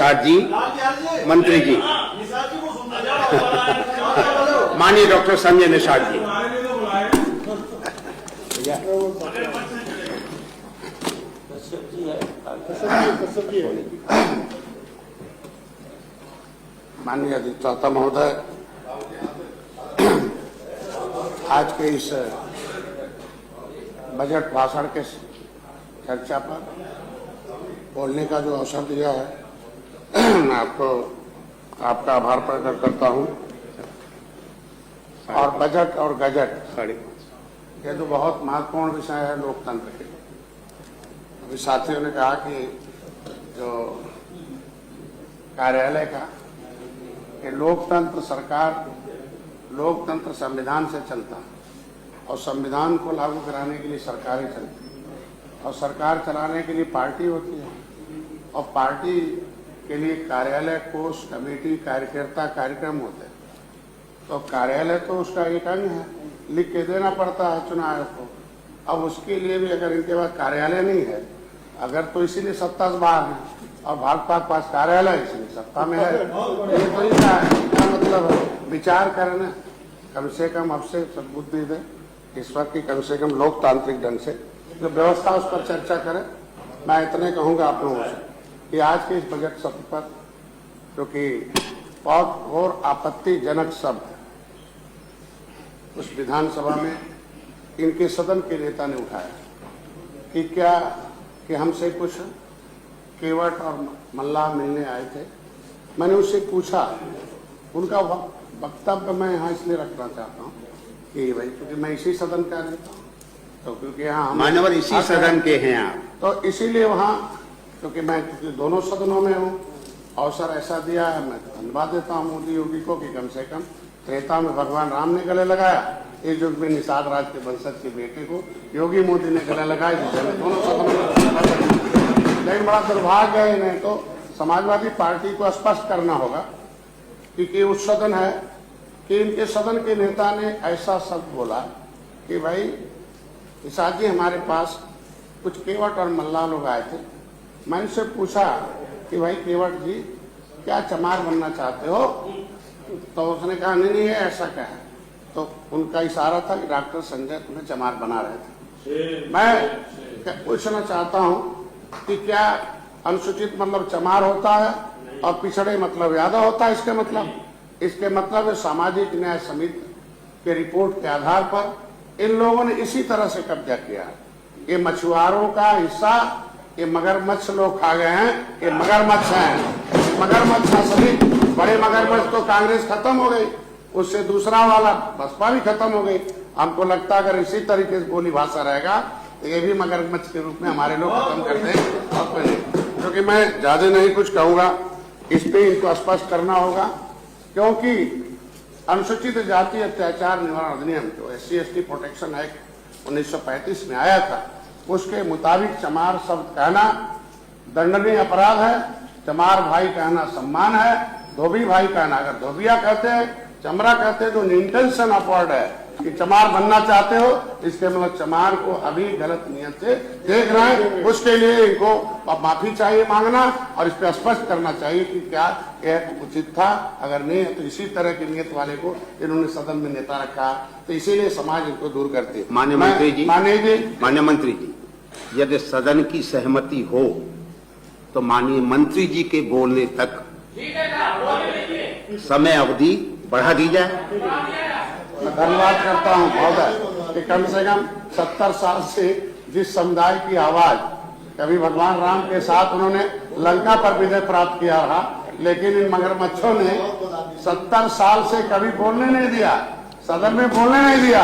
निषाद जी, मंत्री जी, माननीय डॉक्टर संजय निषाद जी। माननीय अधिष्ठाता महोदय, आज के इस बजट भाषण के चर्चा पर बोलने का जो अवसर दिया है, मैं आपका आभार प्रकट करता हूं। और बजट और गजट ये तो बहुत महत्वपूर्ण विषय है लोकतंत्र के। अभी साथियों ने कहा कि जो कार्यालय का कि लोकतंत्र सरकार, लोकतंत्र संविधान से चलता है और संविधान को लागू कराने के लिए सरकारें चलती है और सरकार चलाने के लिए पार्टी होती है और पार्टी के लिए कार्यालय, कोष, कमेटी, कार्यकर्ता, कार्यक्रम होते हैं। तो कार्यालय तो उसका एक अंग है, लिख के देना पड़ता है चुनाव आयोग को। अब उसके लिए भी अगर इनके पास कार्यालय नहीं है, अगर तो इसीलिए सत्ता से बाहर है और भाजपा के पास कार्यालय इसलिए सत्ता में है, ये तो इसका मतलब है। विचार करना कम से कम अब से सद्बुद्धि दे इस वक्त की, कम से कम लोकतांत्रिक ढंग से जो व्यवस्था उस पर चर्चा करें। मैं इतने कहूंगा आप लोगों से कि आज के इस बजट सत्र पर, क्योंकि बहुत और आपत्तिजनक शब्द उस विधानसभा में इनके सदन के नेता ने उठाया कि क्या कि हमसे कुछ केवट और मल्लाह मिलने आए थे। मैंने उससे पूछा, उनका वक्तव्य मैं यहाँ इसलिए रखना चाहता हूँ कि भाई क्योंकि मैं इसी सदन का रहता हूँ, तो क्योंकि यहाँ मानवर इसी सदन के हैं आप, तो इसीलिए वहाँ क्योंकि मैं दोनों सदनों में हूँ, अवसर ऐसा दिया है, मैं धन्यवाद देता हूँ मोदी योगी को कि कम से कम त्रेता में भगवान राम ने गले लगाया, इस युग में निषाद राज के वंशज के बेटे को योगी मोदी ने गले लगाया, जिसे दोनों सदनों में। लेकिन बड़ा दुर्भाग्य है, इन्हें तो समाजवादी पार्टी को स्पष्ट करना होगा क्योंकि उस सदन है कि इनके सदन के नेता ने ऐसा शब्द बोला कि भाई निषाद जी हमारे पास कुछ केवट और मल्लाह लोग आए थे। मैंने उससे पूछा कि भाई केवट जी क्या चमार बनना चाहते हो? तो उसने कहा नहीं ऐसा क्या है। तो उनका इशारा था कि डॉक्टर संजय तुम्हें चमार बना रहे थे। मैं पूछना चाहता हूँ कि क्या अनुसूचित मतलब चमार होता है और पिछड़े मतलब यादव होता है? इसके मतलब सामाजिक न्याय समिति के रिपोर्ट के आधार पर इन लोगों ने इसी तरह से कब्जा किया है। ये मछुआरों का हिस्सा, ये मगरमच्छ लोग खा गए हैं, ये मगरमच्छ हैं, मगरमच्छ असली बड़े मगरमच्छ तो कांग्रेस खत्म हो गई, उससे दूसरा वाला बसपा भी खत्म हो गई। हमको लगता है अगर इसी तरीके से बोली भाषा रहेगा तो ये भी मगरमच्छ के रूप में हमारे लोग खत्म कर दें। क्योंकि मैं ज्यादा नहीं कुछ कहूंगा, इस पे इनको स्पष्ट करना होगा क्योंकि अनुसूचित जाति अत्याचार निवारण अधिनियम जो SC/ST प्रोटेक्शन एक्ट 1935 में आया था, उसके मुताबिक चमार शब्द कहना दंडनीय अपराध है। चमार भाई कहना सम्मान है, धोबी भाई कहना, अगर धोबिया कहते हैं, चमरा कहते हैं, तो इंटेंशन अपवर्ड है कि चमार बनना चाहते हो, इसके मतलब चमार को अभी गलत नियत से देख रहे हैं। उसके लिए इनको माफी चाहिए मांगना और इस पर स्पष्ट करना चाहिए कि क्या यह उचित था। अगर नहीं है तो इसी तरह की नियत वाले को इन्होंने सदन में नेता रखा, तो इसीलिए समाज इनको दूर करती है। माननीय मंत्री जी, यदि सदन की सहमति हो तो माननीय मंत्री जी के बोलने तक समय अवधि बढ़ा दी जाए। मैं धन्यवाद करता हूं महोदय कि कम से कम 70 साल से जिस समुदाय की आवाज, कभी भगवान राम के साथ उन्होंने लंका पर विजय प्राप्त किया रहा, लेकिन इन मगरमच्छों ने 70 साल से कभी बोलने नहीं दिया, सदन में बोलने नहीं दिया।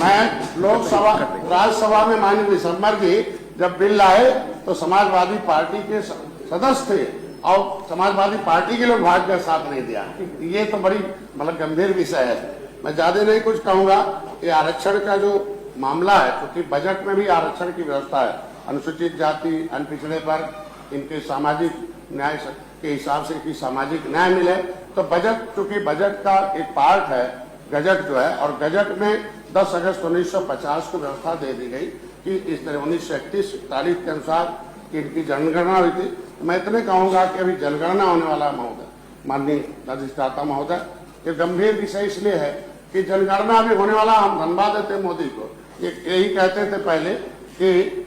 मैं लोकसभा, राज्यसभा में माननीय विशंबर जी जब बिल लाए तो समाजवादी पार्टी के सदस्य थे और समाजवादी पार्टी के लोग भाजपा का साथ नहीं दिया। ये तो बड़ी मतलब गंभीर विषय है। मैं ज्यादा नहीं कुछ कहूंगा। ये आरक्षण का जो मामला है, क्योंकि बजट में भी आरक्षण की व्यवस्था है, अनुसूचित जाति अनपिछड़े पर इनके सामाजिक न्याय के हिसाब से कि सामाजिक न्याय मिले, तो बजट चूंकि बजट का एक पार्ट है गजट जो है, और गजट में 10 अगस्त 1950 को व्यवस्था दे दी गई कि इस तरह 1931 तारीख के अनुसार इनकी जनगणना हुई थी मैं इतने कहूंगा कि अभी जनगणना होने वाला है महोदय, माननीय अधिष्ठाता महोदय, ये गंभीर विषय इसलिए है कि जनगणना अभी होने वाला, हम धन्यवाद देते हैं मोदी को। यही कहते थे पहले कि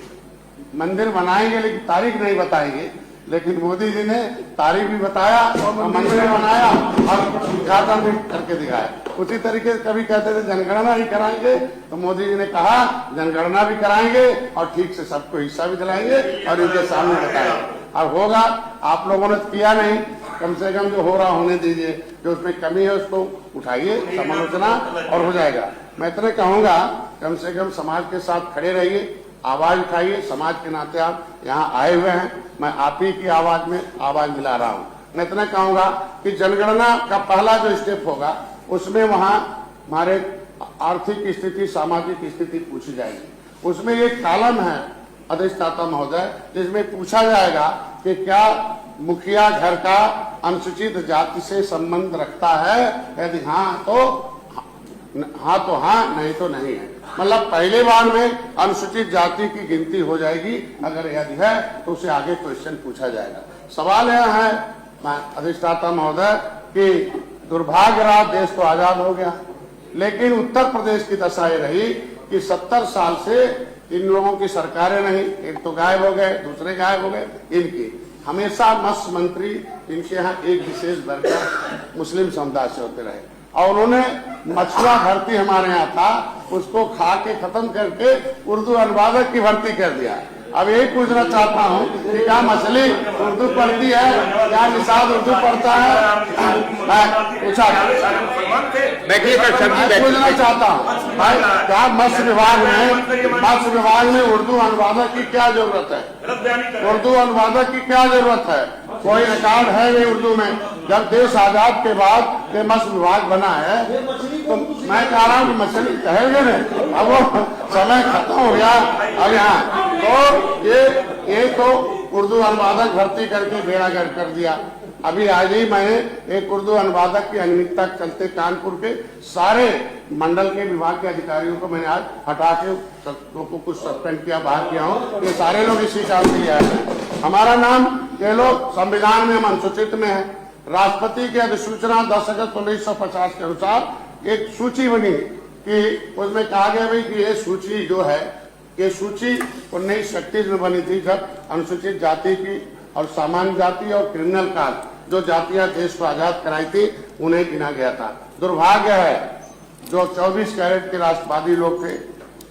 मंदिर बनाएंगे लेकिन तारीख नहीं बताएंगे, लेकिन मोदी जी ने तारीख भी बताया और मंदिर बनाया और उद्घाटन भी करके दिखाया। उसी तरीके से कभी कहते थे जनगणना ही कराएंगे, तो मोदी जी ने कहा जनगणना भी कराएंगे और ठीक से सबको हिस्सा भी दिलाएंगे और इनके सामने बताएंगे। और होगा, आप लोगों ने किया नहीं, कम से कम जो हो रहा होने दीजिए, जो उसमें कमी है उसको उठाइए, समालोचना और हो जाएगा। मैं इतने कहूंगा, कम से कम समाज के साथ खड़े रहिए, आवाज उठाइए। समाज के नाते आप यहाँ आए हुए हैं, मैं आप ही की आवाज में आवाज मिला रहा हूँ। मैं इतना कहूंगा कि जनगणना का पहला जो स्टेप होगा उसमें वहाँ हमारे आर्थिक स्थिति, सामाजिक स्थिति पूछी जाएगी। उसमें एक कॉलम है अधिष्ठाता महोदय, जिसमें पूछा जाएगा कि क्या मुखिया घर का अनुसूचित जाति से संबंध रखता है, यदि हाँ तो हाँ, नहीं तो नहीं है। मतलब पहले बार में अनुसूचित जाति की गिनती हो जाएगी, अगर यदि है तो उसे आगे क्वेश्चन पूछा जाएगा। सवाल यह है अधिष्ठाता महोदय कि दुर्भाग्य रहा, देश तो आजाद हो गया, लेकिन उत्तर प्रदेश की दशा ये रही कि 70 साल से इन लोगों की सरकारें नहीं, एक तो गायब हो गए, दूसरे गायब हो गए। इनकी हमेशा मत्स्य मंत्री इनके यहाँ एक विशेष वर्ग का मुस्लिम समुदाय से होते रहे, और उन्होंने मछुआ भर्ती हमारे यहाँ था, उसको खा के खत्म करके उर्दू अनुवादक की भर्ती कर दिया। अब यही पूछना चाहता हूँ कि क्या मछली उर्दू पढ़ती है, क्या निषाद उर्दू पढ़ता है? मैं पूछा पूछना चाहता हूँ भाई, क्या मत्स्य विभाग में उर्दू अनुवादक की क्या जरूरत है? उर्दू अनुवादक की क्या जरूरत है? कोई रिकॉर्ड है नहीं उर्दू में। जब देश आजाद के बाद ये मत्स्य विभाग बना है, तो मैं कह रहा हूँ कि मछली कहेंगे नहीं, अब वो समय खत्म हो गया। अब यहाँ तो ये तो उर्दू अनुवादक भर्ती करके बेड़ा गर्क कर दिया। अभी आज ही मैंने एक उर्दू अनुवादक की अनियमितता के चलते कानपुर के सारे मंडल के विभाग के अधिकारियों को मैंने आज हटा के को कुछ सस्पेंड किया, बाहर किया हूँ। ये सारे लोग इसी काम के लिए आए हैं। हमारा नाम, ये लोग संविधान में हम अनुसूचित में है। राष्ट्रपति की अधिसूचना 10 अगस्त 1950 के अनुसार एक सूची बनी कि उसमें कहा गया भाई कि ये सूची जो है, ये सूची 1936 में बनी थी, जब अनुसूचित जाति की और सामान्य जाति और क्रिमिनल काल जो जातियां देश को आजाद कराई थी उन्हें गिना गया था। दुर्भाग्य है जो 24 कैरेट के राष्ट्रवादी लोग थे,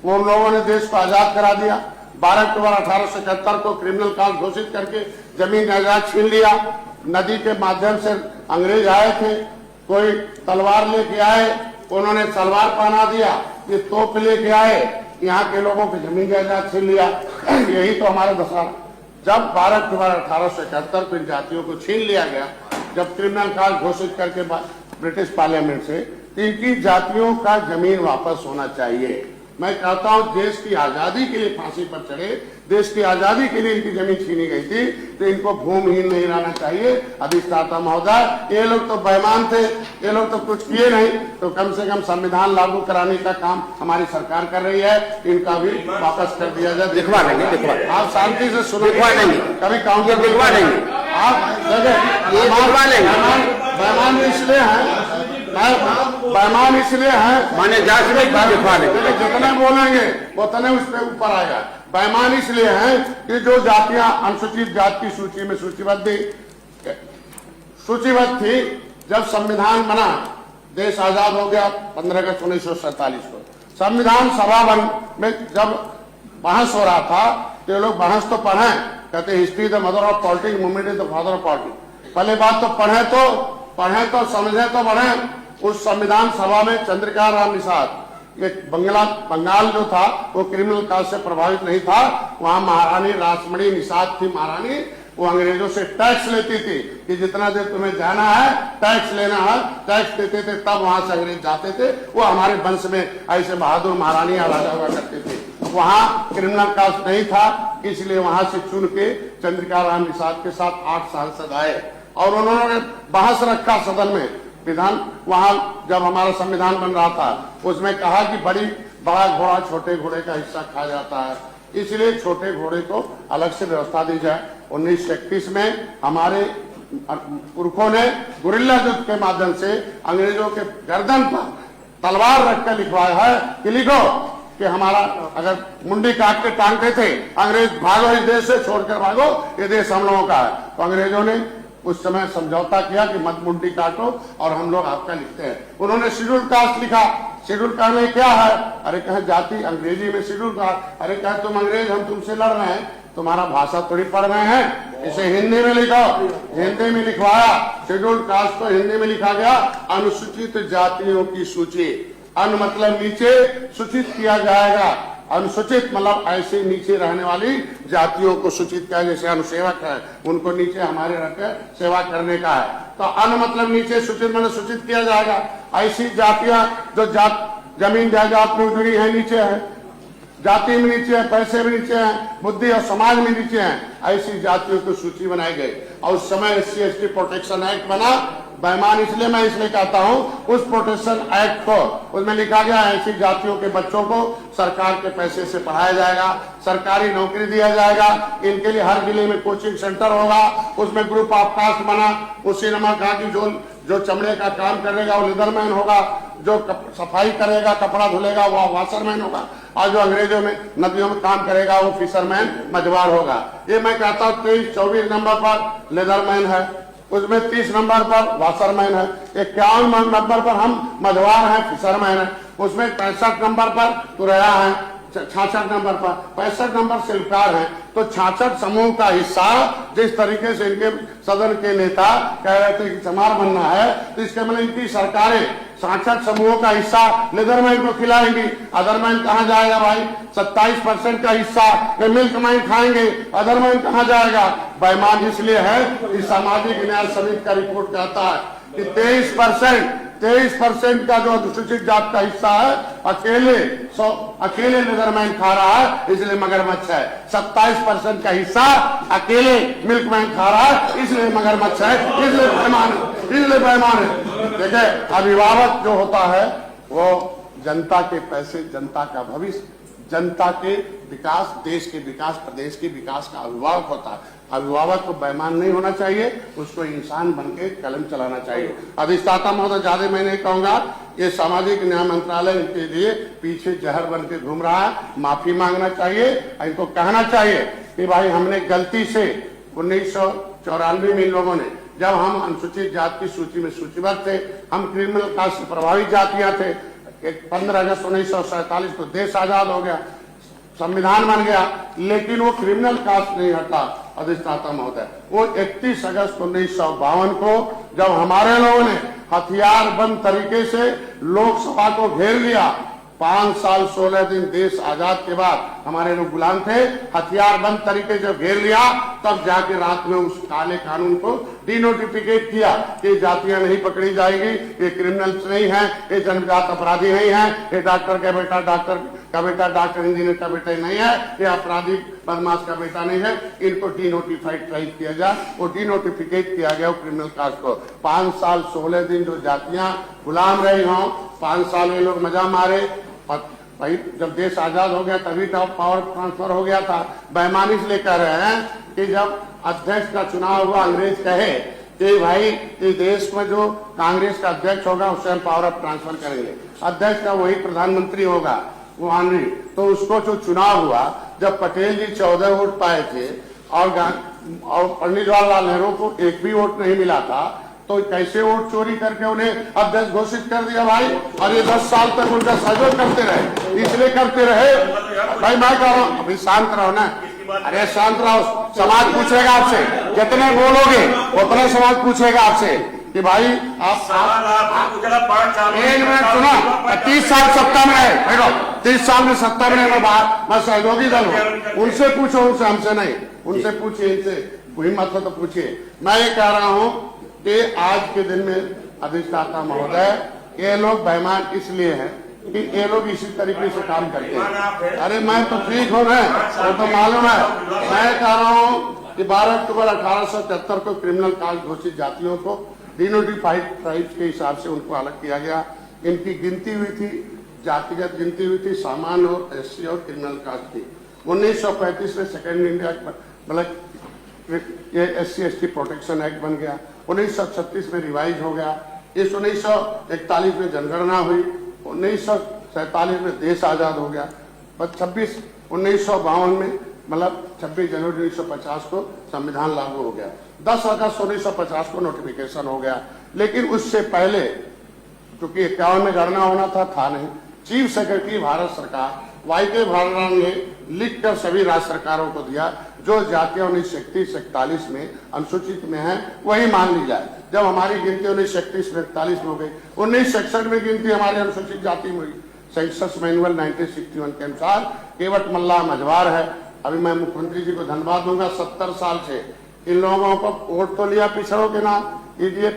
वो लोगों ने देश को आजाद करा दिया। 12 अक्टूबर 1871 को क्रिमिनल काल घोषित करके जमीन जायदाद छीन लिया। नदी के माध्यम से अंग्रेज आए थे, कोई तलवार लेके आए, उन्होंने तलवार पहना दिया, ये तोप लेके आए, यहाँ के लोगों की जमीन जायदाद छीन लिया। यही तो हमारा दशा। जब 12 अक्टूबर 1871 को इन जातियों को छीन लिया गया, जब क्रिमिनल काल घोषित करके ब्रिटिश पार्लियामेंट से, तो इनकी जातियों का जमीन वापस होना चाहिए। मैं कहता हूं देश की आजादी के लिए फांसी पर चढ़े, देश की आजादी के लिए इनकी जमीन छीनी गई थी, तो इनको भूमिहीन नहीं रहना चाहिए। अधिष्ठाता महोदय, ये लोग तो बेईमान थे, ये लोग तो कुछ किए नहीं, तो कम से कम संविधान लागू कराने का काम हमारी सरकार कर रही है, इनका भी वापस कर दिया जाए। दिखवा देंगे, आप शांति से सुनो, दिखवा देंगे, कभी काउंटर दिखवा देंगे, आप बेईमान इसलिए है, बेईमान इसलिए है माने जांच में दिखवा देंगे, जितने बोलेंगे उतने उस पर ऊपर आएगा। बेईमान इसलिए है कि जो जातियां अनुसूचित जाति की सूची में सूचीबद्ध थी, जब संविधान बना, देश आजाद हो गया 15 अगस्त 1947 को, संविधान सभा में जब बहस हो रहा था, तो लोग बहस तो पढ़े, कहते history the mother of politics, movement is the father of politics. पहले बात तो पढ़े तो समझे तो बढ़े। उस संविधान सभा में चंद्रिका राम निषाद, ये बंगाल जो था वो क्रिमिनल काल से प्रभावित नहीं था, वहां महारानी रासमणी निषाद थी महारानी, वो अंग्रेजों से टैक्स लेती थी कि जितना देर तुम्हें जाना है टैक्स लेना है, टैक्स देते थे, तब वहां से अंग्रेज जाते थे। वो हमारे वंश में ऐसे बहादुर महारानी राजा हुआ करते थे, वहां क्रिमिनल काल नहीं था, इसलिए वहां से चुन के चंद्रिका राम निषाद के साथ 8 सांसद आए और उन्होंने बहस रखा सदन में। विधान वहां जब हमारा संविधान बन रहा था, उसमें कहा कि बड़ा घोड़ा छोटे घोड़े का हिस्सा खा जाता है, इसलिए छोटे घोड़े को अलग से व्यवस्था दी जाए। 1931 में हमारे पुरखों ने गुरिल्ला युद्ध के माध्यम से अंग्रेजों के गर्दन पर तलवार रखकर लिखवाया है कि लिखो कि हमारा अगर मुंडी काट के टांगते थे अंग्रेज, भागो इस देश से, छोड़कर भागो, ये देश हम लोगों का है। तो अंग्रेजों ने उस समय समझौता किया कि मत मुंडी काटो और हम लोग आपका लिखते हैं। उन्होंने शेड्यूल कास्ट लिखा। शेड्यूल कास्ट में क्या है? अरे कहे जाति, अंग्रेजी में शेड्यूल कास्ट। अरे कहे तुम अंग्रेज, हम तुमसे लड़ रहे हैं, तुम्हारा भाषा थोड़ी पढ़ रहे हैं, इसे हिंदी में लिखो। हिंदी में लिखवाया। शेड्यूल कास्ट को हिंदी में लिखा गया अनुसूचित जातियों की सूची। अन मतलब नीचे, सूचित किया जाएगा। अनुसूचित मतलब ऐसे नीचे रहने वाली जातियों को सूचित किया, जैसे अनुसेवक है उनको नीचे हमारे रखकर सेवा करने का है। तो अन मतलब नीचे, सूचित मतलब सूचित किया जाएगा। ऐसी जातियां जो जमीन जायदाद में जुड़ी है, नीचे है, जाति में नीचे है, पैसे में नीचे है, बुद्धि और समाज में नीचे है, ऐसी जातियों की सूची बनाई गई। और उस समय SC/ST प्रोटेक्शन एक्ट बना। बेईमान इसलिए मैं इसलिए कहता हूं, उस प्रोटेक्शन एक्ट को उसमें लिखा गया ऐसी जातियों के बच्चों को सरकार के पैसे से पढ़ाया जाएगा, सरकारी नौकरी दिया जाएगा, इनके लिए हर जिले में कोचिंग सेंटर होगा। उसमें ग्रुप ऑफ कास्ट बना। उसी नंबर कहा कि जो चमड़े का काम करेगा वो लेदरमैन होगा, जो सफाई करेगा, कपड़ा धुलेगा वो वाशरमैन होगा, और जो अंग्रेजों में नदियों में काम करेगा वो फिशरमैन, मझवार होगा। ये मैं कहता हूँ 23-24 नंबर पर लेदरमैन है, उसमें 30 नंबर पर वाशरमैन है, 51 नंबर पर हम मझवार हैं, फिशरमैन है, उसमें 65 नंबर पर तुरैया है, 66 नंबर पर, 65 नंबर शिल्पकार है। तो 66 समूह का हिस्सा जिस तरीके से इनके सदन के नेता कह रहे थे कि चमार बनना है, तो इसके मतलब इनकी सरकारें 66 समूहों का हिस्सा लेदरमैन को खिलाएंगी। अदरमैन कहाँ जाएगा भाई? 27% का हिस्सा मिल्क मैन खाएंगे, अदरमैन कहाँ जाएगा? बेईमान इसलिए है कि सामाजिक न्याय समिति का रिपोर्ट कहता है कि 23% का जो अनुसूचित जात का हिस्सा है अकेले लेदरमैन खा रहा है, इसलिए मगरमच्छ है। 27% का हिस्सा अकेले मिल्कमैन खा रहा है, इसलिए मगरमच्छ है, इसलिए बेईमान है। देखिए, अभिभावक जो होता है वो जनता के पैसे, जनता का भविष्य, जनता के विकास, देश के विकास, प्रदेश के विकास का अभिभावक होता है। अभिभावक को बेईमान नहीं होना चाहिए, उसको इंसान बनके कलम चलाना चाहिए। अधिष्ठाता महोदय, ज्यादा मैं नहीं कहूंगा, ये सामाजिक न्याय मंत्रालय के लिए पीछे जहर बन के घूम रहा है। माफी मांगना चाहिए, इनको कहना चाहिए कि भाई हमने गलती से 1994 में इन लोगों ने, जब हम अनुसूचित जाति की सूची में सूचीबद्ध थे, हम क्रिमिनल कास्ट से प्रभावित जातियां थे। 15 अगस्त 1947 को देश आजाद हो गया, संविधान बन गया, लेकिन वो क्रिमिनल कास्ट नहीं हटा। अधिष्ठाता महोदय, वो 31 अगस्त 1952 को जब हमारे लोगों ने हथियारबंद तरीके से लोकसभा को घेर लिया, 5 साल 16 दिन देश आजाद के बाद हमारे लोग गुलाम थे, हथियारबंद तरीके से घेर लिया, तब जाके रात में उस काले कानून को डिनोटिफिकेट किया कि जातियां नहीं पकड़ी जाएगी, ये क्रिमिनल्स नहीं है, ये जन्मजात अपराधी नहीं है, ये डॉक्टर का बेटा डॉक्टर का बेटा, डॉक्टर इंजीनियर का बेटा नहीं है, ये अपराधी बदमाश का बेटा नहीं है, इनको डिनोटिफाइड किया जाए। वो डिनोटिफिकेट किया गया क्रिमिनल कास्ट को। 5 साल 16 दिन जो जातियां गुलाम रही हों, 5 साल में लोग मजा मारे। भाई जब देश आजाद हो गया तभी तो पावर ट्रांसफर हो गया था। बेईमानी इसलिए कह रहे हैं कि जब अध्यक्ष का चुनाव हुआ, अंग्रेज कहे कि भाई इस देश में जो कांग्रेस का अध्यक्ष होगा उससे हम पावर ऑफ ट्रांसफर करेंगे, अध्यक्ष का वही प्रधानमंत्री होगा, वो आनरी। तो उसको जो चुनाव हुआ, जब पटेल जी 14 वोट पाए थे और पंडित जवाहरलाल नेहरू को एक भी वोट नहीं मिला था, तो कैसे वोट चोरी करके उन्हें अध्यक्ष घोषित कर दिया भाई? और ये 10 साल तक उनका सहयोग करते रहे, इसलिए करते रहे। भाई मैं कह रहा हूँ, अभी शांत रहो ना, अरे शांत रहो, समाज पूछेगा आपसे, जितने बोलोगे उतना समाज पूछेगा आपसे कि भाई आप 1 मिनट सुनो। 30 साल सत्ता में है, बैठो, 30 साल में सत्ता में मैं सहयोगी दल हूँ, उनसे पूछो, उनसे हमसे नहीं, उनसे पूछिए, इनसे हिम्मत हो तो पूछिए। मैं ये कह रहा हूँ कि आज के दिन में अधिष्ठाता महोदय, ये लोग बेईमान इसलिए हैं कि ये लोग इसी तरीके से काम करते हैं। अरे मैं तो ठीक हूँ ना, वो तो मालूम है। मैं कह रहा हूँ कि 12 अक्टूबर 1873 को क्रिमिनल कास्ट घोषित जातियों को डिनोटिफाइड ट्राइब्स के हिसाब से उनको अलग किया गया। इनकी गिनती हुई थी, जातिगत गिनती हुई थी, सामान्य और SC और क्रिमिनल कास्ट की। 1935 में सेकेंड इंडिया मतलब ये SC/ST प्रोटेक्शन एक्ट बन गया, 1936 में रिवाइज हो गया, इस 1941 में जनगणना हुई, 1947 में देश आजाद हो गया, 1952 में मतलब 26 जनवरी 1950 को संविधान लागू हो गया, 10 अगस्त 1950 को नोटिफिकेशन हो गया। लेकिन उससे पहले क्योंकि 51 में गणना होना था नहीं, चीफ सेक्रेटरी भारत सरकार YK भार्गव ने लिखकर सभी राज्य सरकारों को दिया जो जातियां 1931-41 में अनुसूचित में है वही मान ली जाए। जब हमारी गिनती 1931-41 में हो गई, 1966 में गिनती हमारी अनुसूचित जाति में हुई। सेंसस मैनुअल 1961 के अनुसार केवट मल्ला मझवार है। अभी मैं मुख्यमंत्री जी को धन्यवाद दूंगा, 70 साल से इन लोगों को वोट तो लिया पिछड़ों के नाम, ये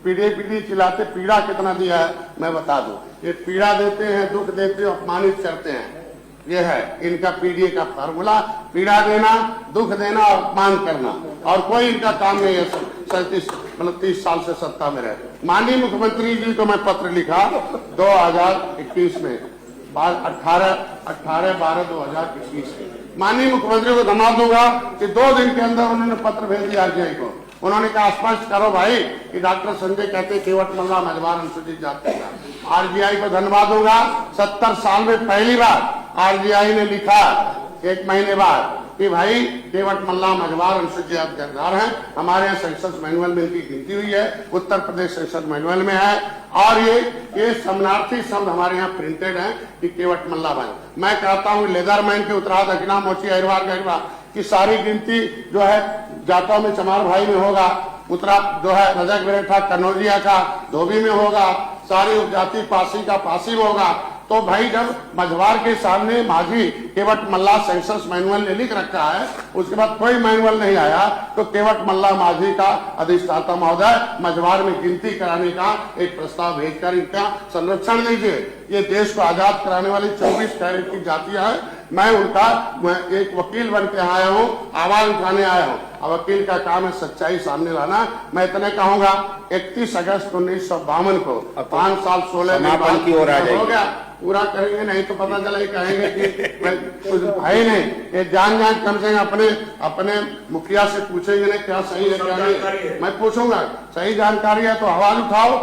पीढ़ी चिल्लाते पीड़ा कितना दिया है मैं बता दूं। ये पीड़ा देते हैं, दुख देते हैं, अपमानित करते हैं, ये है इनका पीडीए का फार्मूला, पीड़ा देना, दुख देना और अपमान करना, और कोई इनका काम नहीं है। 30 साल से सत्ता में रहे। माननीय मुख्यमंत्री जी को मैं पत्र लिखा 2021 में 18/12/2021 में। माननीय मुख्यमंत्री को धन्यवाद दूंगा कि 2 दिन के अंदर उन्होंने पत्र भेज दिया RGI को। उन्होंने कहा स्पष्ट करो भाई कि डॉक्टर संजय कहते केवट मल्ला मझवार अनुसूचित जाति का। RGI को धन्यवाद दूंगा, 70 साल में पहली बार RGI ने लिखा 1 महीने बाद कि भाई केवट मल्ला मझवार अनुसूचित जातिदार हैं। हमारे यहाँ सेंसस मैनुअल में इनकी गिनती हुई है, उत्तर प्रदेश सेंसस मैनुअल में है, और ये समानार्थी शब्द हमारे यहाँ प्रिंटेड है कि केवट मल्ला भाई। मैं कहता हूँ लेदरमैन के उत्तराध दक्षिणा मोची अहिरवार गहिरवार की सारी गिनती जो है जाटों में चमार भाई में होगा, उत्तरा जो है रजक बेरेठा कन्नौजिया का धोबी में होगा, सारी उपजाति पासी का पासी में होगा। तो भाई जब मझवार के सामने माझी केवट मल्ला सेंसस मैनुअल ने लिख रखा है, उसके बाद कोई मैनुअल नहीं आया, तो केवट मल्ला माझी का अधिष्ठाता महोदय मझवार में गिनती कराने का एक प्रस्ताव भेजकर इनका संरक्षण दीजिए। ये देश को आजाद कराने वाली 24 कैरेट की जातियां हैं। मैं एक वकील बन के आया हूँ, आवाज उठाने आया हूँ। अब वकील का काम है सच्चाई सामने लाना। मैं इतने कहूंगा 31 अगस्त 1952 को 5 साल 16 समापन की ओर आ हो गया, पूरा करेंगे, नहीं तो पता चला कहेंगे कि कुछ भाई नहीं। ये जान कम से कम अपने मुखिया से पूछेंगे नहीं क्या सही है क्या नहीं। मैं पूछूंगा सही जानकारी है तो आवाज उठाओ।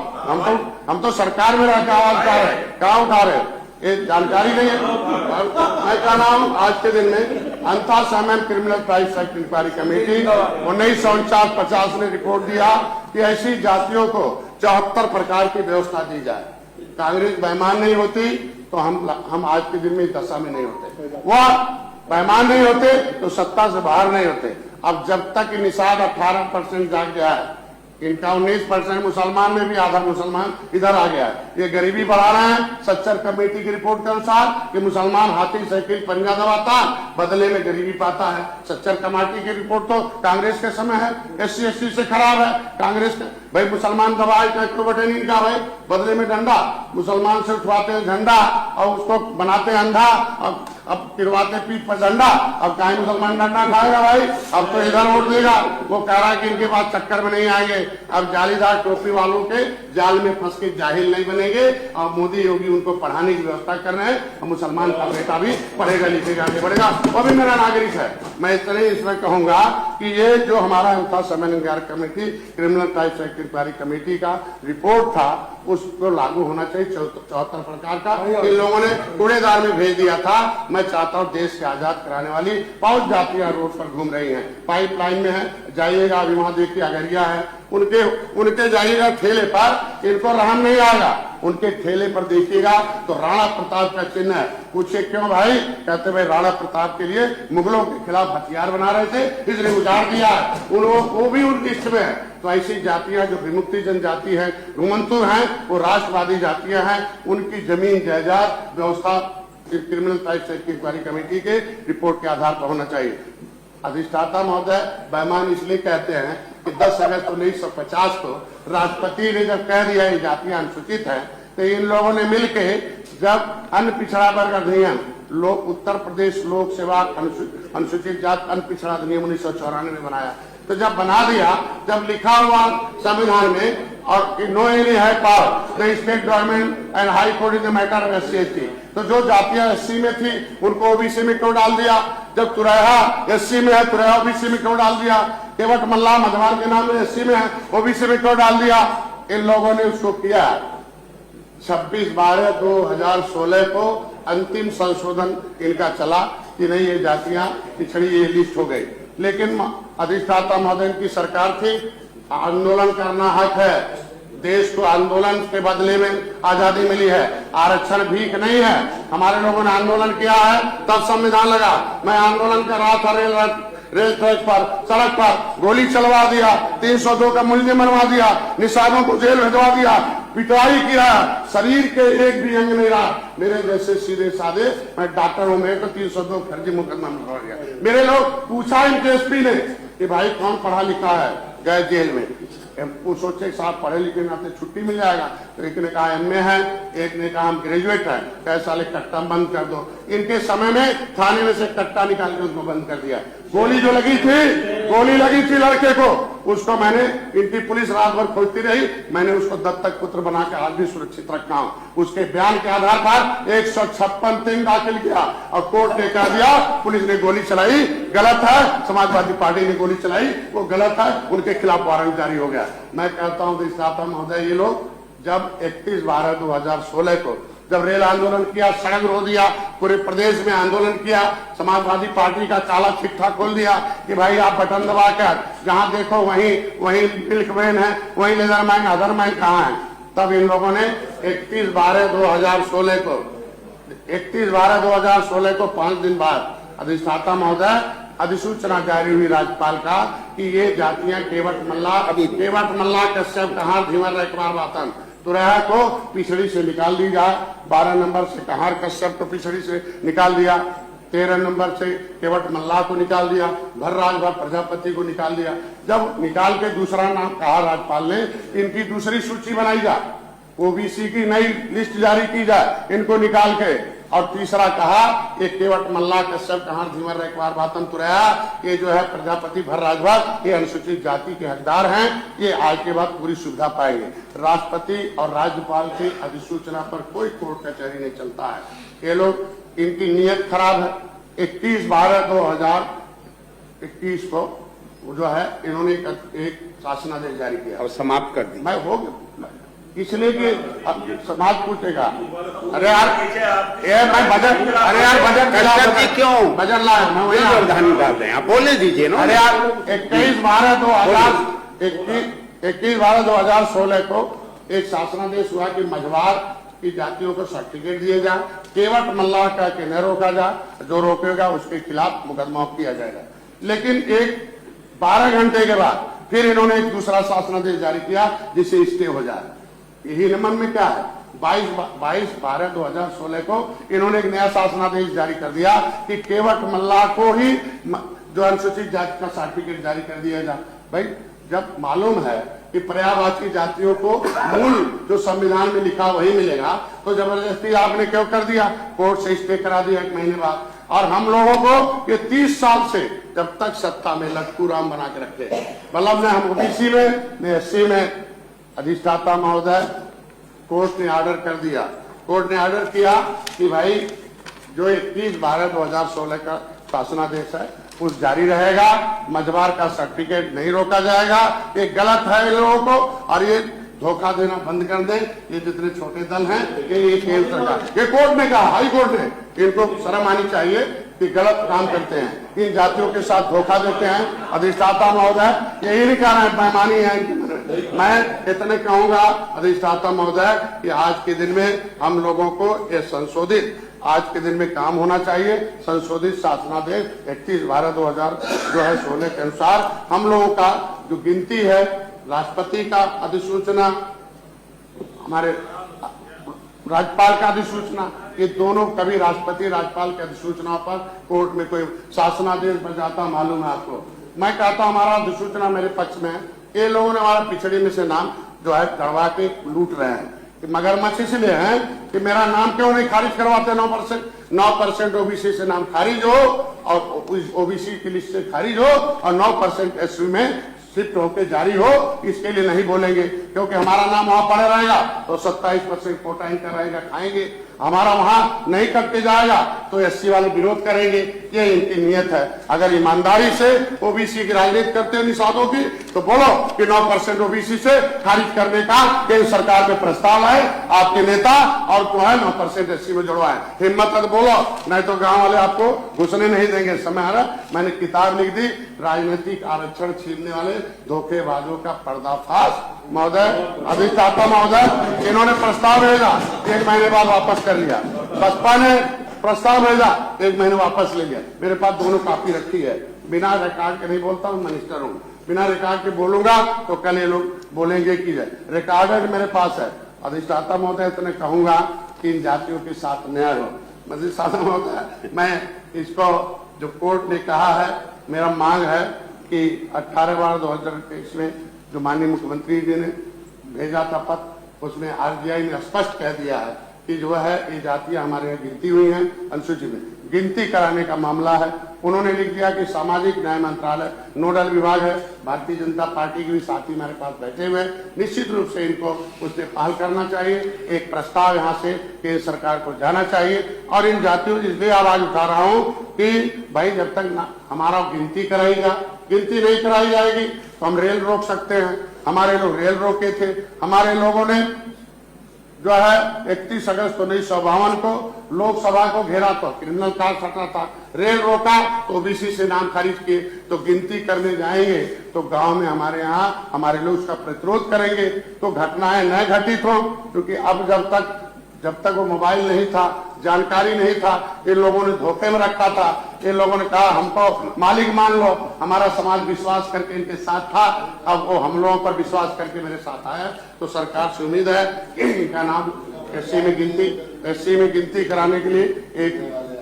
हम तो सरकार में रहकर आवाज उठा रहे, कहाँ उठा रहे, ये जानकारी नहीं है। मैं कह रहा हूँ आज के दिन में अंतर criminal tribes act inquiry committee 1949-50 ने रिपोर्ट दिया कि ऐसी जातियों को 74 प्रकार की व्यवस्था दी जाए। कांग्रेस बेईमान नहीं होती तो हम आज के दिन में दशा में नहीं होते। वह बेईमान नहीं होते तो सत्ता से बाहर नहीं होते। अब जब तक निषाद 18% जाग गया है, इनका 19% मुसलमान में भी आधा मुसलमान इधर आ गया है। ये गरीबी बढ़ा रहे हैं। सच्चर कमेटी की रिपोर्ट के अनुसार कि मुसलमान हाथी साइकिल पंजा दबाता बदले में गरीबी पाता है। सच्चर कमेटी की रिपोर्ट तो कांग्रेस के समय है, SC/ST से खराब है। कांग्रेस के भाई मुसलमान दबाए का भाई बदले में डंडा, मुसलमान से उठवाते हैं झंडा और उसको बनाते हैं अंधा, अब गिरवाते पीठ पर डंडा। अब कहीं मुसलमान डंडा खाएगा भाई, अब तो इधर वोट देगा। वो कह रहा है कि इनके पास चक्कर में नहीं आएंगे। अब जालीदार टोपी वालों के जाल में फंस के जाहिल नहीं बनेंगे, और मोदी योगी उनको पढ़ाने की व्यवस्था कर रहे हैं। और मुसलमान का बेटा भी पढ़ेगा लिखेगा आगे बढ़ेगा, वो भी मेरा नागरिक है। मैं इतना ही इसमें कहूंगा कि ये जो हमारा था समय committee criminal tribes act inquiry committee का रिपोर्ट था, उसको लागू होना चाहिए 74 प्रकार का। इन लोगों ने कूड़ेदार में भेज दिया था। मैं चाहता हूँ देश के आजाद कराने वाली 5 जातियां रोड पर घूम रही हैं, पाइपलाइन में है, जाइएगा अभी वहां देखिए अगरिया है, उनके जाइएगा ठेले पर, इनको रहम नहीं आएगा। उनके ठेले पर देखिएगा तो राणा प्रताप का चिन्ह है। पूछे क्यों भाई, कहते भाई राणा प्रताप के लिए मुगलों के खिलाफ हथियार बना रहे थे, इसलिए उजाड़ दिया। वो भी उन लिस्ट में है। तो ऐसी जातियां जो विमुक्ति जनजाति है, घुमंतु हैं, वो राष्ट्रवादी जातियां हैं, उनकी जमीन जायदाद व्यवस्था criminal tribes act inquiry committee के रिपोर्ट के आधार पर होना चाहिए। अधिष्ठाता महोदय बेईमान इसलिए कहते हैं कि 10 अगस्त 1950 को राष्ट्रपति ने जब कह दिया ये जातियां अनुसूचित है, तो इन लोगों ने मिलके जब अन्य पिछड़ा वर्ग अधिनियम उत्तर प्रदेश लोक सेवा अनुसूचित जाति अन्य पिछड़ा अधिनियम 1994 में बनाया। तो जब बना दिया, जब लिखा हुआ संविधान में और no any high power the state government and high court in the matter of SC/ST, तो जो जातियां SC में थी उनको OBC में क्यों डाल दिया? जब तुरैया SC में है, तुरैया OBC में क्यों डाल दिया? केवट मल्ला मझवार के नाम में एससी में है, ओबीसी में क्यों डाल दिया? इन लोगों ने उसको किया। 26/12/2016 को अंतिम संशोधन इनका चला कि नहीं ये जातियां पिछड़ी, ये लिस्ट हो गई। लेकिन अधिष्ठाता महोदय की सरकार थी, आंदोलन करना हक है, देश को आंदोलन के बदले में आजादी मिली है, आरक्षण भीख नहीं है। हमारे लोगों ने आंदोलन किया है तब संविधान लगा। मैं आंदोलन कर रहा था रेल ट्रैक पर, सड़क पर गोली चलवा दिया, 302 का मूल्य मनवा दिया, निशानों को जेल भिजवा दिया, पिटाई किया, शरीर के एक भी अंग नहीं रहा। मेरे जैसे सीधे साधे, मैं डॉक्टर हूं, मेरे को 302 फर्जी मुकदमा मिलवा दिया। मेरे लोग पूछा इनके एसपी ने कि भाई कौन पढ़ा लिखा है, गए जेल में। वो सोचे साहब पढ़े लिखे नाते छुट्टी मिल जाएगा, तो एक ने कहा एमए है, एक ने कहा हम ग्रेजुएट है, कैसे साले कट्टा बंद कर दो। इनके समय में थाने में से कट्टा निकाल के उसको बंद कर दिया। गोली जो लगी थी लड़के को, उसको मैंने, इनकी पुलिस रात भर खोजती रही, मैंने उसको दत्तक पुत्र बना के आज भी सुरक्षित रखा हूं। उसके बयान के आधार पर 156 दाखिल किया और कोर्ट ने कह दिया पुलिस ने गोली चलाई, गलत है, समाजवादी पार्टी ने गोली चलाई, वो गलत है, उनके खिलाफ वारंट जारी हो गया। मैं कहता हूं अधिष्ठाता महोदय, ये लोग जब 31/12/2016 को जब रेल आंदोलन किया, सड़क रो दिया, पूरे प्रदेश में आंदोलन किया, समाजवादी पार्टी का काला चिट्ठा खोल दिया कि भाई आप बटन दबाकर जहां देखो वहीं मिल्कमैन है, वहीं लेदरमैन, अदरमैन कहाँ है। तब इन लोगों ने 31/12/2016 को 5 दिन बाद अधिष्ठाता महोदय अधिसूचना जारी हुई राज्यपाल का कि ये जातियां केवट मल्ला कश्यप कहार धीवर रखवार वातन तुरैया को पिछड़ी से निकाल दी जाए। 12 नंबर से कहार कश्यप को पिछड़ी से निकाल दिया, 13 नंबर से केवट मल्ला को निकाल दिया, भर्राज प्रजापति को निकाल दिया। जब निकाल के दूसरा नाम कहा राज्यपाल ने, इनकी दूसरी सूची बनाई जाए, ओबीसी की नई लिस्ट जारी की जाए इनको निकाल के, और तीसरा कहा ये केवट मल्ला कश्यप कहार धीवर रखवार वातन तुरैया, ये जो है प्रजापति भर्राज, ये अनुसूचित जाति के हकदार हैं, ये आज के बाद पूरी सुविधा पाएंगे। राष्ट्रपति और राज्यपाल की अधिसूचना पर कोई कोर्ट कचहरी नहीं चलता है। ये लोग, इनकी नीयत खराब है। 31/12/2021 को जो है इन्होंने एक शासनादेश जारी किया और समाप्त कर दी। मैं हो गया इसलिए कि समाज पूछेगा, अरे यार मैं बजट, अरे यार बजट क्यों बजट लाया, मैं वही राजधानी डाल रहे हैं, आप बोलने दीजिए ना। अरे यार 21/12/2016 को एक शासनादेश हुआ कि मझवार की जातियों को सर्टिफिकेट दिए जाए, केवट मल्ला का के न रोका जाए, जो रोकेगा उसके खिलाफ मुकदमा किया जाएगा। लेकिन 12 घंटे के बाद फिर इन्होंने एक दूसरा शासनादेश जारी किया जिससे स्टे हो जाए। यही नियम में क्या है, 22/12/2016 को इन्होंने एक नया शासनादेश जारी कर दिया कि केवट मल्ला को ही जो अनुसूचित जाति का सर्टिफिकेट जारी कर दिया जाए। भाई जब मालूम है कि पर्यायवाची जातियों को मूल जो संविधान में लिखा वही मिलेगा, तो जबरदस्ती आपने क्यों कर दिया? कोर्ट से स्टे करा दिया 1 महीने बाद। और हम लोगों को ये 30 साल से जब तक सत्ता में लटकू राम बना के रखे, मतलब न हम ओबीसी में न एससी में। अधिष्ठाता महोदय, कोर्ट ने ऑर्डर कर दिया, कोर्ट ने ऑर्डर किया कि भाई जो 31/12/2016 का शासनादेश है उस जारी रहेगा, मझवार का सर्टिफिकेट नहीं रोका जाएगा। ये गलत है इन लोगों को, और ये धोखा देना बंद कर दें। ये जितने छोटे दल हैं, ये केंद्र सरकार, ये कोर्ट ने कहा, हाई कोर्ट ने, इनको शर्म आनी चाहिए कि गलत काम करते हैं, इन जातियों के साथ धोखा देते हैं। अधिष्ठाता महोदय यही नहीं कह रहे हैं बेईमानी है इनकी। मैं इतने कहूंगा अधिष्ठाता महोदय कि आज के दिन में हम लोगों को ये संशोधित, आज के दिन में काम होना चाहिए। संशोधित शासनादेश 31/12/2016 के अनुसार हम लोगों का जो गिनती है, राष्ट्रपति का अधिसूचना, हमारे राज्यपाल का अधिसूचना, ये दोनों, कभी राष्ट्रपति राज्यपाल की अधिसूचना पर कोर्ट में कोई शासनादेश बन जाता मालूम है आपको। मैं कहता हूं हमारा अधिसूचना मेरे पक्ष में है। ये लोगों ने हमारा पिछड़ी में से नाम जो है गड़वा के लूट रहे हैं। मगरमच्छ इसलिए है कि मेरा नाम क्यों नहीं खारिज करवाते? 9% ओबीसी से नाम खारिज हो, और ओबीसी की लिस्ट से खारिज हो, और 9% एससी में शिफ्ट होकर जारी हो, इसके लिए नहीं बोलेंगे। क्योंकि हमारा नाम वहां पड़े रहेगा तो 27% कोटा इनका रहेगा, खाएंगे। हमारा वहां नहीं कटते जाएगा तो एससी वाले विरोध करेंगे। ये इनकी नीयत है। अगर ईमानदारी से ओबीसी की राजनीति करते हैं निषादों की, तो बोलो कि 9% ओबीसी से खारिज करने का केंद्र सरकार में प्रस्ताव है। आपके नेता और को है 9% एससी में जुड़वाए, हिम्मत है तो बोलो, नहीं तो गांव वाले आपको घुसने नहीं देंगे। समय आ रहा, मैंने किताब लिख दी, राजनीतिक आरक्षण छीनने वाले धोखेबाजों का पर्दाफाश। महोदय, अधिष्ठाता महोदय, इन्होंने प्रस्ताव भेजा, 1 महीने बाद वापस कर लिया। बसपा ने प्रस्ताव भेजा, 1 महीने वापस ले लिया। मेरे पास दोनों कॉपी रखी है, बिना रिकॉर्ड के नहीं बोलता हूँ, मिनिस्टर हूँ। बिना रिकॉर्ड के बोलूंगा तो कल ये लोग बोलेंगे कि रिकॉर्ड मेरे पास है। अधिष्ठाता महोदय, इतने कहूंगा कि इन जातियों के साथ न्याय हो। अधिष्ठाता महोदय, मैं इसको जो कोर्ट ने कहा है, मेरा मांग है कि 18/2023 में जो माननीय मुख्यमंत्री जी ने भेजा था पत्र, उसमें आरजीआई ने स्पष्ट कह दिया है कि जो है ये जातियां हमारे यहाँ गिनती हुई हैं, अनुसूची में गिनती कराने का मामला है। उन्होंने लिख दिया कि सामाजिक न्याय मंत्रालय नोडल विभाग है। भारतीय जनता पार्टी के भी साथी मेरे पास बैठे हुए हैं, निश्चित रूप से इनको उससे पहल करना चाहिए। एक प्रस्ताव यहाँ से केंद्र सरकार को जाना चाहिए। और इन जातियों की इसलिए आवाज उठा रहा हूँ कि भाई जब तक हमारा गिनती कराएगा, गिनती नहीं कराई जाएगी तो हम रेल रोक सकते हैं। हमारे लोग रेल रोके थे, हमारे लोगों ने जो है 31 अगस्त 1952 को लोकसभा को घेरा तो क्रिमिनल कार्ड हटा था, रेल रोका तो ओबीसी से नाम खारिज किए। तो गिनती करने जाएंगे तो गांव में हमारे यहाँ हमारे लोग उसका प्रतिरोध करेंगे तो घटनाएं न घटित हो। क्योंकि अब जब तक वो मोबाइल नहीं था, जानकारी नहीं था, इन लोगों ने धोखे में रखा था। इन लोगों ने कहा हमको मालिक मान लो, हमारा समाज विश्वास करके इनके साथ था, अब वो हम लोगों पर विश्वास करके मेरे साथ आया। तो सरकार से उम्मीद है कि इनका नाम एससी में गिनती कराने के लिए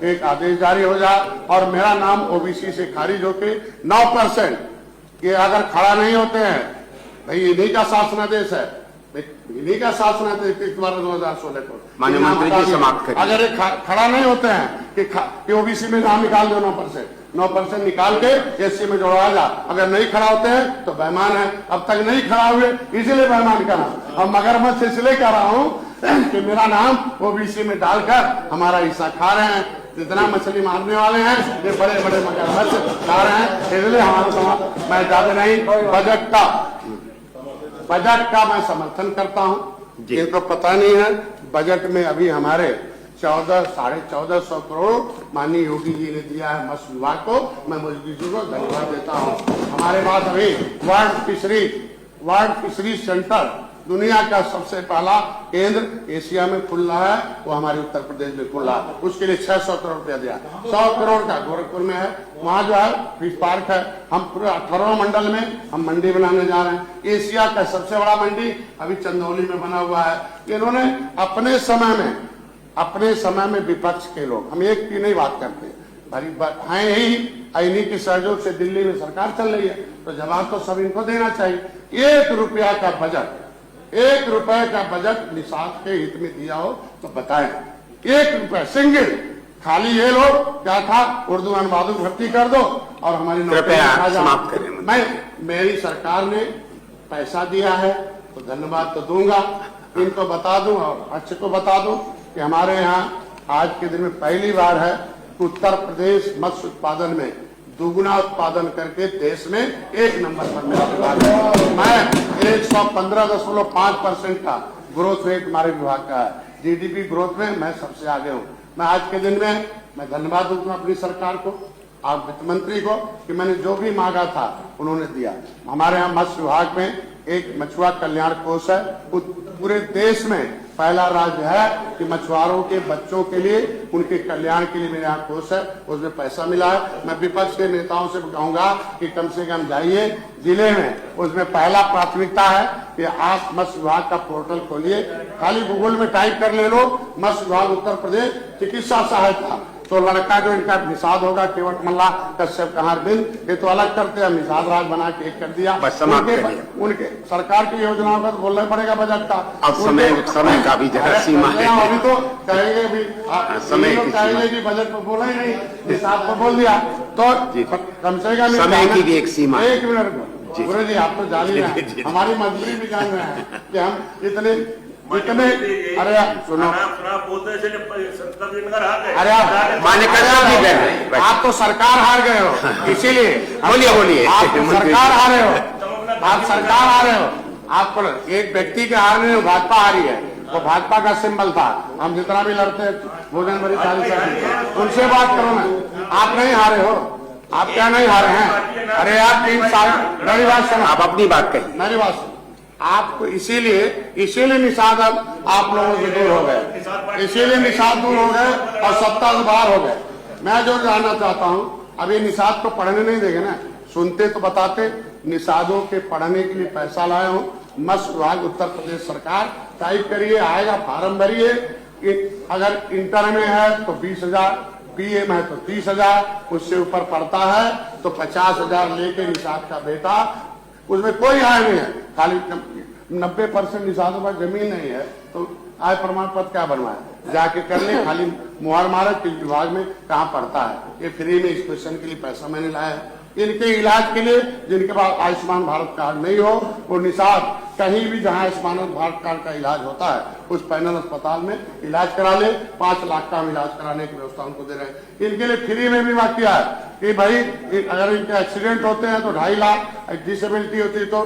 एक आदेश जारी हो जाए और मेरा नाम ओबीसी से खारिज होके 9% ये अगर खड़ा नहीं होते हैं, भाई इन्हीं का शासनादेश है, इन्हीं का शासन है 2016 को। माननीय मंत्री जी समाप्त करें। अगर ये खड़ा नहीं होते हैं कि ओबीसी में नाम निकाल दो 9% निकाल के एससी में जोड़ा जा। अगर नहीं खड़ा होते हैं तो बेईमान है। अब तक नहीं खड़ा हुए इसलिए बेईमान का नाम। अब मगरमच्छ से इसलिए कह रहा हूँ कि मेरा नाम ओबीसी में डालकर हमारा हिस्सा खा रहे हैं। जितना मछली मारने वाले हैं ये बड़े बड़े मगरमच्छ खा रहे हैं। इसलिए हमारा समाज, मैं ज्यादा नहीं, बजट का मैं समर्थन करता हूं। इनको पता नहीं है बजट में अभी हमारे 14,500 करोड़ माननीय योगी जी ने दिया है मत्स्य विभाग को। मैं मोदी जी को धन्यवाद देता हूं। हमारे पास अभी वर्ल्ड फिशरी सेंटर, दुनिया का सबसे पहला केंद्र एशिया में खुल रहा है, वो हमारे उत्तर प्रदेश में खुल रहा है। उसके लिए 600 करोड़ रुपया दिया। 100 करोड़ का गोरखपुर में है, वहां जो है फिश पार्क है। हम पूरे 18 मंडल में हम मंडी बनाने जा रहे हैं। एशिया का सबसे बड़ा मंडी अभी चंदौली में बना हुआ है। इन्होंने अपने समय में विपक्ष के लोग, हम एक की नहीं बात करते हैं ही, इन्हीं के सहयोग से दिल्ली में सरकार चल रही है, तो जवाब तो सब इनको देना चाहिए। 1 रुपया का बजट, 1 रुपए का बजट निषाद के हित में दिया हो तो बताएं। 1 रुपया सिंगल, खाली ये लोग क्या था, उर्दू अनुवादक भर्ती कर दो और हमारी कृपया समाप्त करें। मेरी सरकार ने पैसा दिया है तो धन्यवाद तो दूंगा। इनको बता दूं और अच्छे को बता दूं कि हमारे यहाँ आज के दिन में पहली बार है उत्तर प्रदेश मत्स्य उत्पादन में दुगुना उत्पादन करके देश में 1 नंबर पर मेरा विभाग है। मैं 115.5% का ग्रोथ रेट हमारे विभाग का है। जीडीपी ग्रोथ में मैं सबसे आगे हूँ। मैं आज के दिन में मैं धन्यवाद दूंगा अपनी सरकार को और वित्त मंत्री को कि मैंने जो भी मांगा था उन्होंने दिया। हमारे यहाँ मत्स्य विभाग में एक मछुआ कल्याण कोष है, पूरे देश में पहला राज्य है कि मछुआरों के बच्चों के लिए, उनके कल्याण के लिए मेरे यहाँ कोष है, उसमें पैसा मिला है। मैं विपक्ष के नेताओं से कहूंगा कि कम से कम जाइए जिले में, उसमें पहला प्राथमिकता है कि आप मत्स्य विभाग का पोर्टल खोलिए। खाली गूगल में टाइप कर ले लो मत्स्य विभाग उत्तर प्रदेश चिकित्सा सहायता, तो लड़का जो इनका निषाद होगा केवट मल्ला कश्यप कहार बिंद, ये तो अलग करते हैं, निषाद राज बना के एक कर दिया। उनके सरकार की योजनाओं का तो बोलना पड़ेगा बजट का। अब समय का भी जगह सीमा है। अभी तो कहेंगे भी समय कहेंगे कि बजट पर बोला ही नहीं, निषाद पर बोल दिया तो कम से कम समय की भी एक सीमा। 1 मिनट गुरु जी आप तो जान ही रहे हैं, हमारी मजबूरी भी जान रहे हैं कि हम इतने अरे सुनो, अरे आप तो सरकार हार गए हो, इसीलिए बोलिए आप सरकार हारे हो, आप सरकार हारे हो। आपको एक व्यक्ति के हारने में भाजपा हारी है, वो भाजपा का सिंबल था। हम जितना भी लड़ते भोजन भरी थाली से उनसे बात करो ना, आप नहीं हारे हो, आप क्या नहीं हारे हैं? अरे यार 3 साल, मेरी बात सुनो, आप अपनी बात कही, मेरी बात सुनो। आपको इसीलिए निषाद अब आप लोगों से दूर हो गए, इसीलिए निषाद दूर हो गए और सत्ता से बाहर हो गए। मैं जो जानना चाहता हूँ, अब ये निषाद को पढ़ने नहीं देंगे ना, सुनते तो बताते। निषादों के पढ़ने के लिए पैसा लाया हूँ, मत्स्य विभाग उत्तर प्रदेश सरकार, टाइप करिए, आएगा, फार्म भरिए। अगर इंटर में है तो 20,000, बीए में है तो 30,000, उससे ऊपर पढ़ता है तो 50,000 लेके निषाद का बेटा, उसमें कोई आय नहीं है, खाली 90% निषादों पर जमीन नहीं है, तो आय प्रमाण पत्र क्या बनवाए, जाके कर ले, खाली मुहर मारे किस विभाग में कहाँ पढ़ता है। ये फ्री में इस क्वेश्चन के लिए पैसा मैंने लाया है। इनके इलाज के लिए जिनके पास आयुष्मान भारत कार्ड नहीं हो, वो निषाद कहीं भी जहां आयुष्मान भारत कार्ड का इलाज होता है उस पैनल अस्पताल में इलाज करा ले। 5 लाख का इलाज कराने की व्यवस्था उनको दे रहे हैं। इनके लिए फ्री में बीमा किया है कि भाई अगर इनके एक्सीडेंट होते हैं तो 2.5 लाख, डिसेबिलिटी होती है तो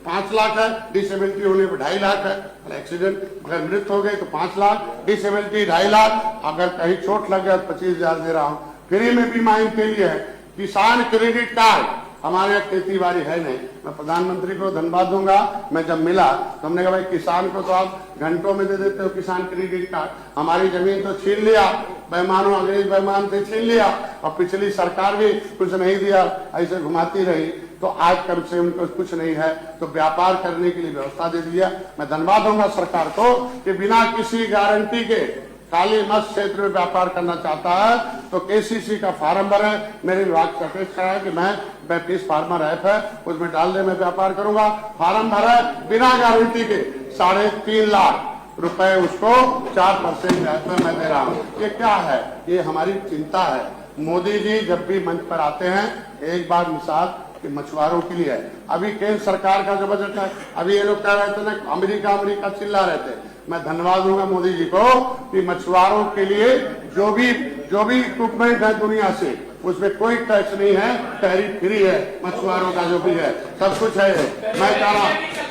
5 लाख है, डिसेबिलिटी होने पर 2.5 लाख है, एक्सीडेंट अगर मृत्यु हो गई तो 5 लाख, डिसेबिलिटी 2.5 लाख, अगर कहीं चोट लग गया तो 25,000 दे रहा हूँ। फ्री में बीमा इनके लिए है। किसान क्रेडिट कार्ड, हमारे यहाँ खेती बाड़ी है नहीं, मैं प्रधानमंत्री को धन्यवाद दूंगा। मैं जब मिला तो हमने कहा भाई किसान को तो आप घंटों में दे देते हो किसान क्रेडिट कार्ड, हमारी जमीन तो छीन लिया बेईमानों, अंग्रेज बेईमान से छीन लिया, और पिछली सरकार भी कुछ नहीं दिया, ऐसे घुमाती रही, तो आज कब से उनको कुछ नहीं है तो व्यापार करने के लिए व्यवस्था दे दिया। मैं धन्यवाद दूंगा सरकार को कि बिना किसी गारंटी के खाली मत्स्य क्षेत्र में व्यापार करना चाहता है तो केसीसी का फार्म भरे, मेरे विभाग से अपेक्षा कराया कि मैं फिश फार्मर ऐप है उसमें डाल दे, मैं व्यापार करूंगा। फार्म भरे बिना गारंटी के 3.5 लाख रुपए उसको 4% ब्याज पे मैं दे रहा हूँ। ये क्या है? ये हमारी चिंता है। मोदी जी जब भी मंच पर आते हैं एक बार मिसाल कि मछुआरों के लिए है। अभी केंद्र सरकार का जो बजट है, अभी ये लोग कह रहे थे ना अमेरिका चिल्ला रहे थे, मैं धन्यवाद दूंगा मोदी जी को कि मछुआरों के लिए जो भी इक्विपमेंट है दुनिया से उसमें कोई टैक्स नहीं है, टैरिफ फ्री है, मछुआरों का जो भी है सब कुछ है।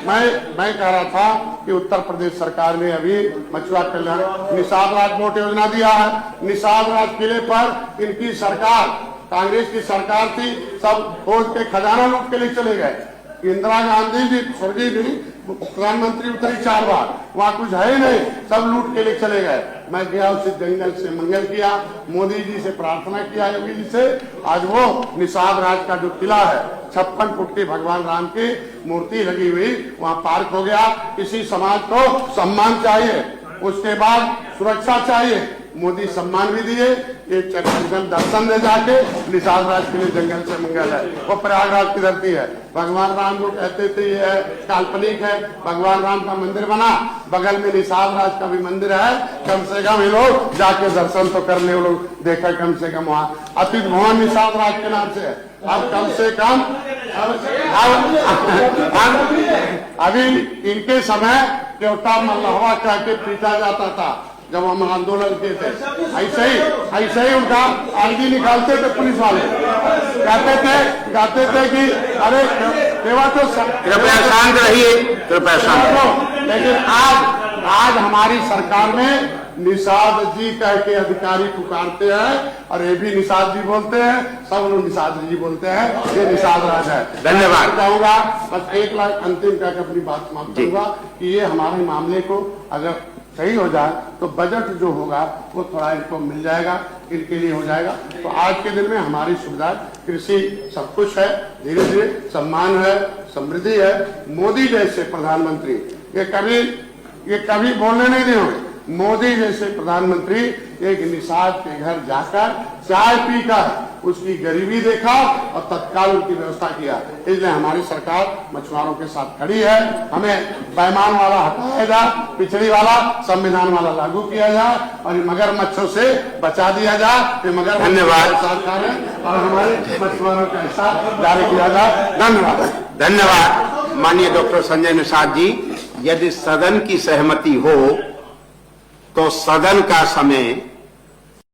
मैं कह रहा था कि उत्तर प्रदेश सरकार ने अभी मछुआ कल्याण निषाद राज बोट योजना दिया है। निषाद राज किले पर इनकी सरकार, कांग्रेस की सरकार थी, सब खोज के खजाना लूट के लिए चले गए। इंदिरा गांधी जी स्वर्गीय जी प्रधानमंत्री उतरी 4 बार, वहाँ कुछ है ही नहीं, सब लूट के लिए चले गए। मैं गया उसे जंगल से मंगल किया, मोदी जी से प्रार्थना किया, योगी जी से। आज वो निषाद राज का जो किला है 56 फुट की भगवान राम की मूर्ति लगी हुई वहाँ पार्क हो गया। किसी समाज को सम्मान चाहिए, उसके बाद सुरक्षा चाहिए, मोदी सम्मान भी दिए। एक दर्शन दे जाके निषाद राज के लिए जंगल से मंगल है, वो प्रयागराज की धरती है। भगवान राम को कहते थे ये काल्पनिक है, भगवान राम का मंदिर बना, बगल में निषाद राज का भी मंदिर है। कम से कम ये लोग जाके दर्शन तो कर ले, वो लोग देखा कम से कम वहाँ अतीत भवन निषाद राज के नाम से है। अब कम से कम अभी इनके समय देवता मल्लहवा कह के पीटा जाता था जब हम आंदोलन किए थे। ऐसे ही उनका आरडी निकालते थे पुलिस वाले, कहते थे कि अरे देवा तो कृपया शांत रहिए, कृपया शांत। लेकिन आज हमारी सरकार में निषाद जी कह के अधिकारी पुकारते हैं और ये भी निषाद जी बोलते हैं, सब लोग निषाद जी बोलते हैं, ये निषाद राज है। धन्यवाद। चाहूंगा बस 1 लाख अंतिम कह के अपनी बात समाप्त करूंगा कि ये हमारे मामले को अगर सही हो जाए तो बजट जो होगा वो थोड़ा इनको मिल जाएगा, इनके लिए हो जाएगा। तो आज के दिन में हमारी सुविधा कृषि सब कुछ है, धीरे धीरे सम्मान है, समृद्धि है। मोदी जैसे प्रधानमंत्री ये कभी बोलने नहीं दिए, मोदी जैसे प्रधानमंत्री एक निषाद के घर जाकर चाय पीकर उसकी गरीबी देखा और तत्काल उनकी व्यवस्था किया। इसलिए हमारी सरकार मछुआरों के साथ खड़ी है। हमें बेईमान वाला हटाया जाए, पिछड़ी वाला संविधान वाला लागू किया जाए और मगरमच्छों से बचा दिया जाए। मगर धन्यवाद। साथ खा रहे हैं और हमारे मछुआरों का हिसाब जारी किया जाए। धन्यवाद। धन्यवाद माननीय डॉक्टर संजय निषाद जी। यदि सदन की सहमति हो तो सदन का समय